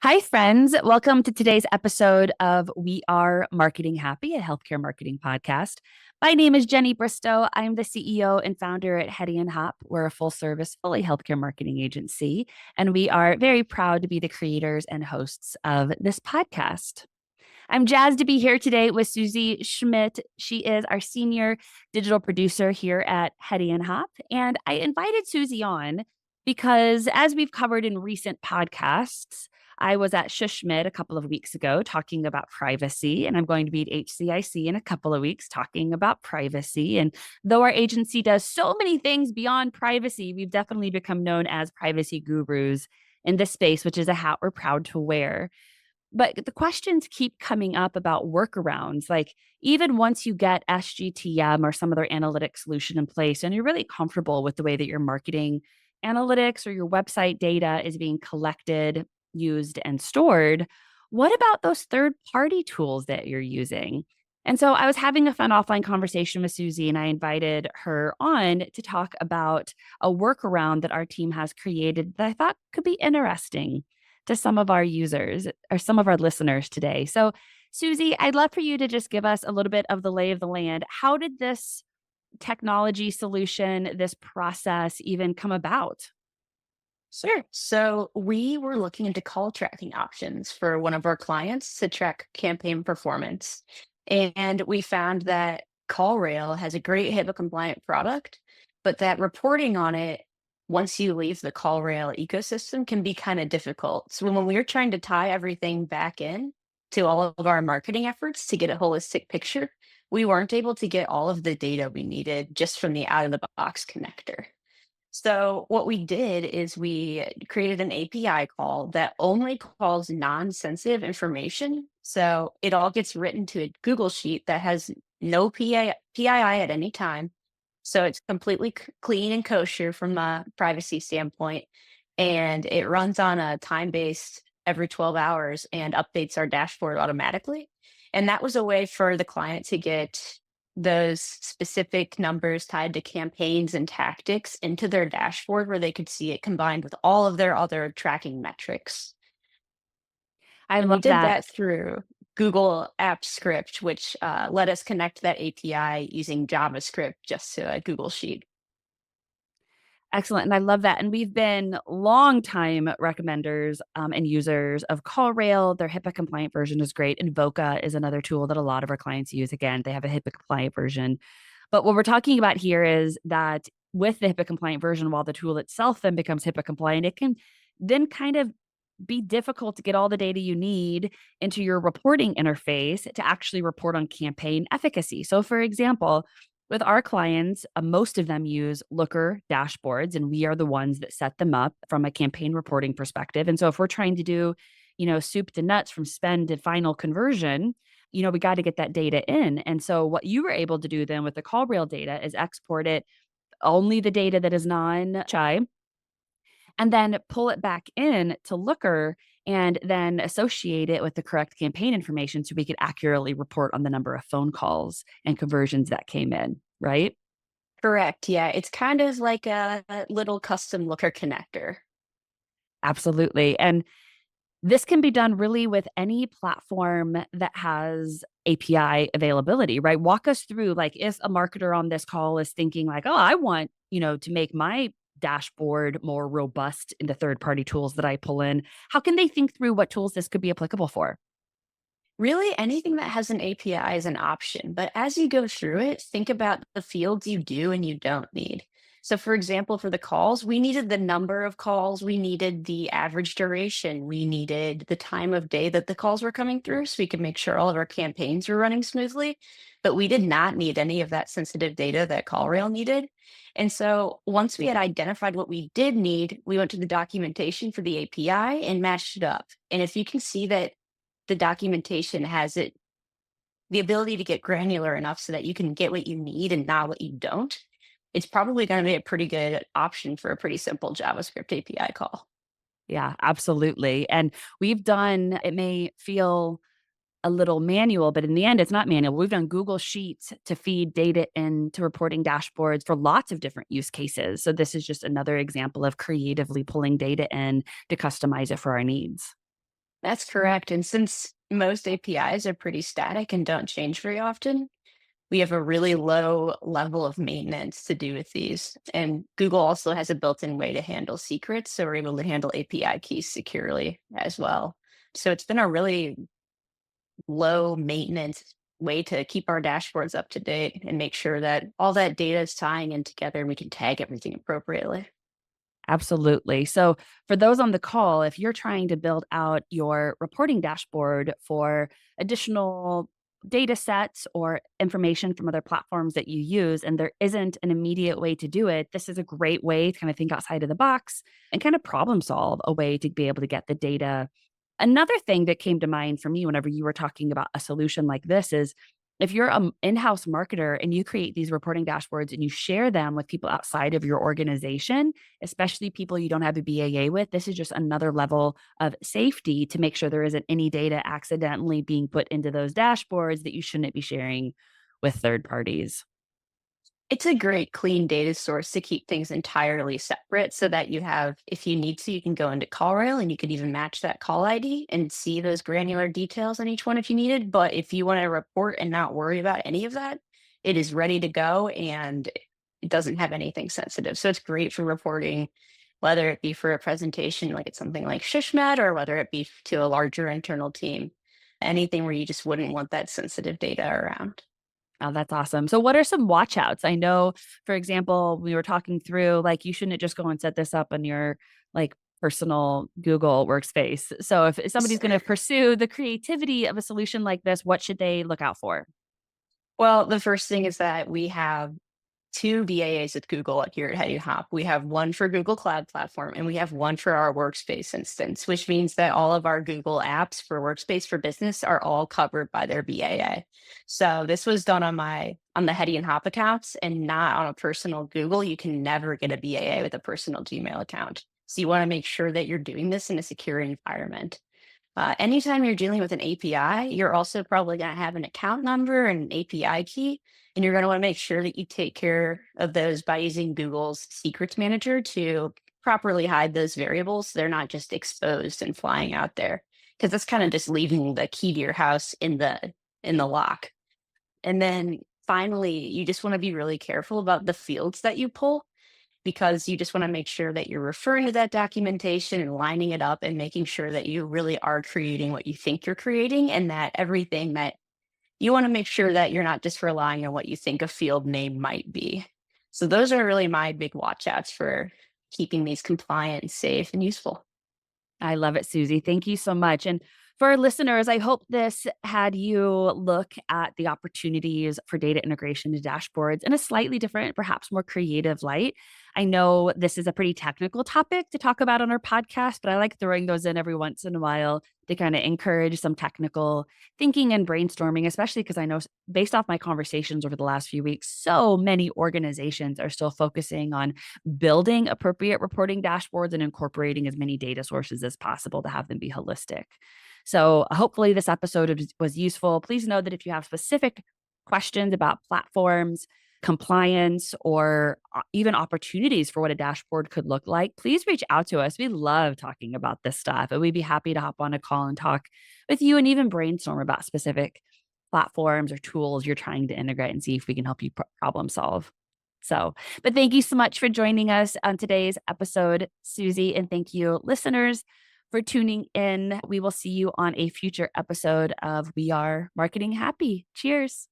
Hi, friends. Welcome to today's episode of We Are Marketing Happy, a healthcare marketing podcast. My name is Jenny Bristow. I'm the CEO and founder at Hedy Hopp. We're a full service, fully healthcare marketing agency, and we are very proud to be the creators and hosts of this podcast. I'm jazzed to be here today with Suzie Schmitt. She is our senior digital producer here at Hedy Hopp. And I invited Suzie on because, as we've covered in recent podcasts, I was at Schmitt a couple of weeks ago talking about privacy, and I'm going to be at HCIC in a couple of weeks talking about privacy. And though our agency does so many things beyond privacy, we've definitely become known as privacy gurus in this space, which is a hat we're proud to wear. But the questions keep coming up about workarounds. Like, even once you get SGTM or some other analytic solution in place, and you're really comfortable with the way that your marketing analytics or your website data is being collected, used, and stored, what about those third party tools that you're using? And so I was having a fun offline conversation with Suzie, and I invited her on to talk about a workaround that our team has created that I thought could be interesting to some of our users or some of our listeners today. So, Suzie, I'd love for you to just give us a little bit of the lay of the land. How did this technology solution, this process even come about? Sure. So we were looking into call tracking options for one of our clients to track campaign performance. And we found that CallRail has a great HIPAA compliant product, but that reporting on it once you leave the CallRail ecosystem can be kind of difficult. So when we were trying to tie everything back in to all of our marketing efforts to get a holistic picture, we weren't able to get all of the data we needed just from the out of the box connector. So what we did is we created an API call that only calls non-sensitive information. So it all gets written to a Google sheet that has no PII at any time. So it's completely clean and kosher from a privacy standpoint. And it runs on a time-based every 12 hours and updates our dashboard automatically. And that was a way for the client to get those specific numbers tied to campaigns and tactics into their dashboard where they could see it combined with all of their other tracking metrics. I And we love did that. that through Google Apps Script, which let us connect that API using JavaScript just to a Google Sheet. Excellent. And I love that. And we've been longtime recommenders and users of CallRail. Their HIPAA compliant version is great. And Voca is another tool that a lot of our clients use. Again, they have a HIPAA compliant version. But what we're talking about here is that with the HIPAA compliant version, while the tool itself then becomes HIPAA compliant, it can then kind of be difficult to get all the data you need into your reporting interface to actually report on campaign efficacy. So, for example, with our clients, most of them use Looker dashboards, and we are the ones that set them up from a campaign reporting perspective. And so, if we're trying to do, soup to nuts from spend to final conversion, we got to get that data in. And so, what you were able to do then with the CallRail data is export it only the data that is non-chai and then pull it back in to Looker and then associate it with the correct campaign information so we could accurately report on the number of phone calls and conversions that came in, right? Correct. Yeah. It's kind of like a little custom Looker connector. Absolutely. And this can be done really with any platform that has API availability, right? Walk us through, like, if a marketer on this call is thinking like, oh, I want, to make my dashboard more robust in the third party tools that I pull in. How can they think through what tools this could be applicable for? Really, anything that has an API is an option, but as you go through it, think about the fields you do and you don't need. So, for example, for the calls, we needed the number of calls, we needed the average duration, we needed the time of day that the calls were coming through so we could make sure all of our campaigns were running smoothly. But we did not need any of that sensitive data that CallRail needed. And so, once we had identified what we did need, we went to the documentation for the API and matched it up. And if you can see that the documentation has the ability to get granular enough so that you can get what you need and not what you don't, it's probably going to be a pretty good option for a pretty simple JavaScript API call. Yeah, absolutely. And we've done, it may feel a little manual, but in the end, it's not manual. We've done Google Sheets to feed data into reporting dashboards for lots of different use cases. So this is just another example of creatively pulling data in to customize it for our needs. That's correct. And since most APIs are pretty static and don't change very often, we have a really low level of maintenance to do with these. And Google also has a built-in way to handle secrets, so we're able to handle API keys securely as well. So it's been a really low maintenance way to keep our dashboards up to date and make sure that all that data is tying in together and we can tag everything appropriately. Absolutely. So, for those on the call, if you're trying to build out your reporting dashboard for additional data sets or information from other platforms that you use, and there isn't an immediate way to do it, this is a great way to kind of think outside of the box and kind of problem solve a way to be able to get the data. Another thing that came to mind for me whenever you were talking about a solution like this is if you're an in-house marketer and you create these reporting dashboards and you share them with people outside of your organization, especially people you don't have a BAA with, this is just another level of safety to make sure there isn't any data accidentally being put into those dashboards that you shouldn't be sharing with third parties. It's a great clean data source to keep things entirely separate so that you have, if you need to, you can go into CallRail and you could even match that call ID and see those granular details on each one if you needed. But if you want to report and not worry about any of that, it is ready to go and it doesn't have anything sensitive. So it's great for reporting, whether it be for a presentation, like it's something like SHISHMET, or whether it be to a larger internal team, anything where you just wouldn't want that sensitive data around. Oh, that's awesome. So what are some watch outs? I know, for example, we were talking through like you shouldn't just go and set this up on your like personal Google workspace. So if somebody's going to pursue the creativity of a solution like this, what should they look out for? Well, the first thing is that we have two BAAs with Google here at Hedy Hopp. We have one for Google Cloud Platform and we have one for our Workspace instance, which means that all of our Google apps for Workspace for Business are all covered by their BAA. So this was done on the Hedy and Hop accounts and not on a personal Google. You can never get a BAA with a personal Gmail account. So you want to make sure that you're doing this in a secure environment. Anytime you're dealing with an API, you're also probably going to have an account number and an API key. And you're going to want to make sure that you take care of those by using Google's secrets manager to properly hide those variables. They're not just exposed and flying out there because that's kind of just leaving the key to your house in the lock. And then finally, you just want to be really careful about the fields that you pull because you just want to make sure that you're referring to that documentation and lining it up and making sure that you really are creating what you think you're creating and that everything that you want to make sure that you're not just relying on what you think a field name might be. So those are really my big watch outs for keeping these compliant and safe and useful. I love it, Susie. Thank you so much. And for our listeners, I hope this had you look at the opportunities for data integration to dashboards in a slightly different, perhaps more creative light. I know this is a pretty technical topic to talk about on our podcast, but I like throwing those in every once in a while to kind of encourage some technical thinking and brainstorming, especially because I know based off my conversations over the last few weeks, so many organizations are still focusing on building appropriate reporting dashboards and incorporating as many data sources as possible to have them be holistic. So hopefully this episode was useful. Please know that if you have specific questions about platforms, compliance, or even opportunities for what a dashboard could look like, please reach out to us. We love talking about this stuff, and we'd be happy to hop on a call and talk with you and even brainstorm about specific platforms or tools you're trying to integrate and see if we can help you problem solve. So, but thank you so much for joining us on today's episode, Susie, and thank you, listeners, for tuning in. We will see you on a future episode of We Are Marketing Happy. Cheers.